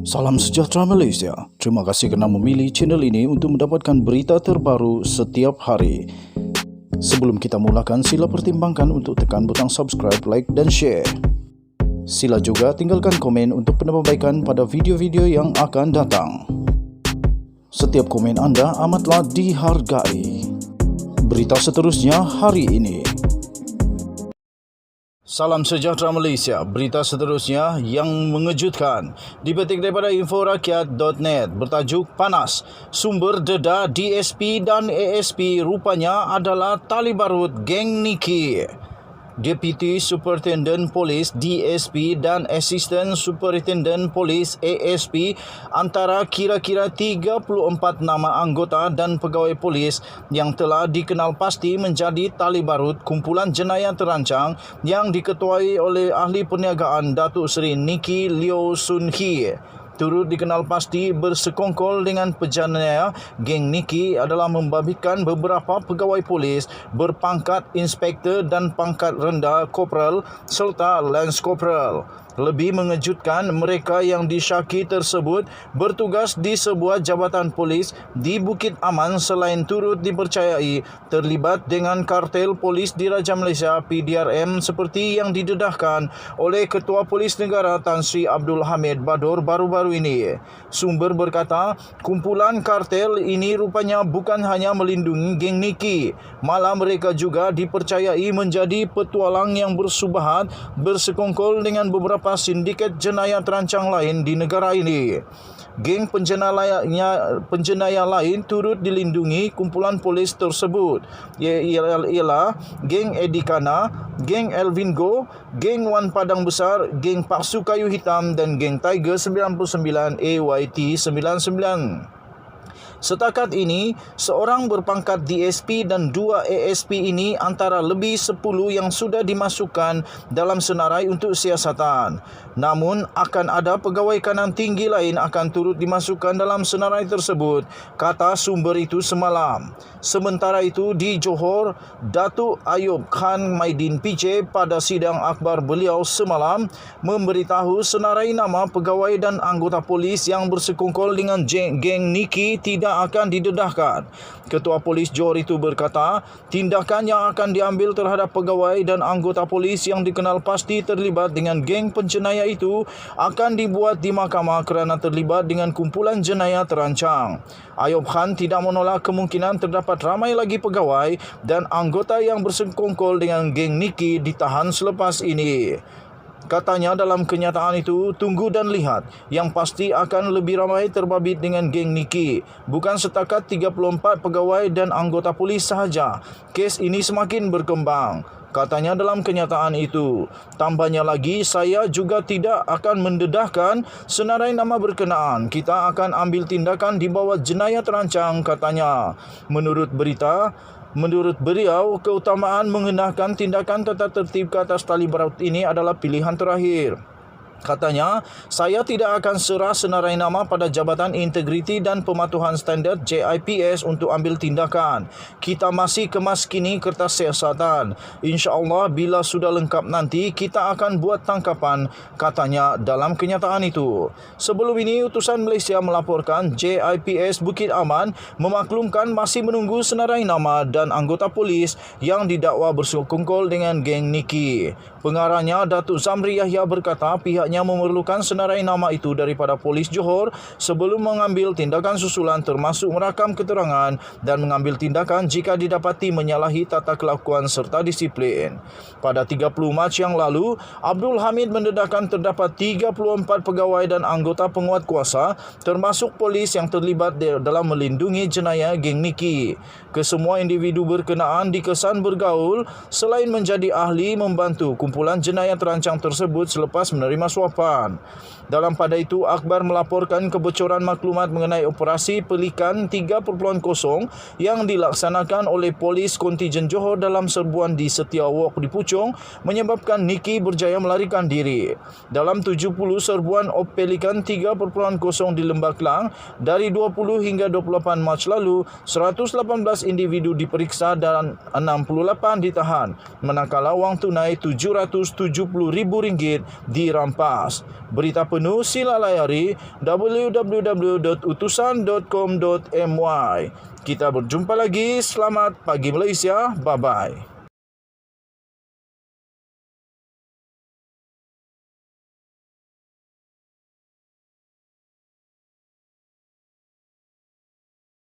Salam sejahtera Malaysia. Terima kasih kerana memilih channel ini untuk mendapatkan berita terbaru setiap hari. Sebelum kita mulakan, sila pertimbangkan untuk tekan butang subscribe, like dan share. Sila juga tinggalkan komen untuk penambahbaikan pada video-video yang akan datang. Setiap komen anda amatlah dihargai. Berita seterusnya hari ini. Salam sejahtera Malaysia. Berita seterusnya yang mengejutkan dipetik daripada inforakyat.net bertajuk Panas. Sumber dedah DSP dan ASP rupanya adalah tali barut geng Niki. Deputy Superintendent Polis DSP dan Assistant Superintendent Polis ASP antara kira-kira 34 nama anggota dan pegawai polis yang telah dikenal pasti menjadi tali barut kumpulan jenayah terancang yang diketuai oleh Ahli Perniagaan Datuk Seri Niki Leo Sun Hee. Turut dikenal pasti bersekongkol dengan pejanaya geng Niki adalah membabitkan beberapa pegawai polis berpangkat inspektor dan pangkat rendah korporal serta lance korporal. Lebih mengejutkan, mereka yang disyaki tersebut bertugas di sebuah jabatan polis di Bukit Aman selain turut dipercayai terlibat dengan kartel polis Diraja Malaysia PDRM seperti yang didedahkan oleh Ketua Polis Negara Tan Sri Abdul Hamid Bador baru-baru ini. Sumber berkata, kumpulan kartel ini rupanya bukan hanya melindungi geng Niki, malah mereka juga dipercayai menjadi petualang yang bersubahat bersekongkol dengan beberapa sindiket jenayah terancang lain di negara ini. Geng penjenayah lain turut dilindungi kumpulan polis tersebut, ialah geng Edikana, geng Elvin Go, geng Wan Padang Besar, geng Paksu Kayu Hitam dan geng Tiger 99 AYT 99. Setakat ini, seorang berpangkat DSP dan 2 ASP ini antara lebih 10 yang sudah dimasukkan dalam senarai untuk siasatan. Namun, akan ada pegawai kanan tinggi lain akan turut dimasukkan dalam senarai tersebut, kata sumber itu semalam. Sementara itu, di Johor, Datuk Ayub Khan Maidin PJ pada sidang akhbar beliau semalam memberitahu senarai nama pegawai dan anggota polis yang bersekongkol dengan geng Niki tidak akan didedahkan. Ketua Polis Johor itu berkata, tindakan yang akan diambil terhadap pegawai dan anggota polis yang dikenal pasti terlibat dengan geng penjenayah itu akan dibuat di mahkamah kerana terlibat dengan kumpulan jenayah terancang. Ayub Khan tidak menolak kemungkinan terdapat ramai lagi pegawai dan anggota yang bersekongkol dengan geng Niki ditahan selepas ini. Katanya dalam kenyataan itu, tunggu dan lihat. Yang pasti akan lebih ramai terbabit dengan geng Niki. Bukan setakat 34 pegawai dan anggota polis sahaja. Kes ini semakin berkembang, katanya dalam kenyataan itu. Tambahnya lagi, saya juga tidak akan mendedahkan senarai nama berkenaan. Kita akan ambil tindakan di bawah jenayah terancang, katanya. Menurut beliau, keutamaan mengenakan tindakan tata tertib ke atas tali barut ini adalah pilihan terakhir. Katanya, saya tidak akan serah senarai nama pada Jabatan Integriti dan Pematuhan Standard JIPS untuk ambil tindakan. Kita masih kemas kini kertas siasatan. InsyaAllah bila sudah lengkap nanti, kita akan buat tangkapan, katanya dalam kenyataan itu. Sebelum ini, utusan Malaysia melaporkan JIPS Bukit Aman memaklumkan masih menunggu senarai nama dan anggota polis yang didakwa bersekongkol dengan geng Niki. Pengarahnya Datuk Zamri Yahya berkata pihaknya memerlukan senarai nama itu daripada Polis Johor sebelum mengambil tindakan susulan termasuk merakam keterangan dan mengambil tindakan jika didapati menyalahi tata kelakuan serta disiplin. Pada 30 Mac yang lalu, Abdul Hamid mendedahkan terdapat 34 pegawai dan anggota penguat kuasa termasuk polis yang terlibat dalam melindungi jenayah geng Niki. Kesemua individu berkenaan dikesan bergaul selain menjadi ahli membantu kumpulan jenayah terancang tersebut selepas menerima suapan. Dalam pada itu, akhbar melaporkan kebocoran maklumat mengenai operasi Pelikan 3.0 yang dilaksanakan oleh polis kontijen Johor dalam serbuan di Setia Walk di Puchong menyebabkan Niki berjaya melarikan diri. Dalam 70 serbuan Pelikan 3.0 di Lembah Kelang dari 20 hingga 28 Mac lalu, 118 individu diperiksa dan 68 ditahan, manakala wang tunai RM770,000 dirampas lepas. Berita penuh sila layari www.utusan.com.my. Kita berjumpa lagi. Selamat pagi Malaysia. Bye-bye.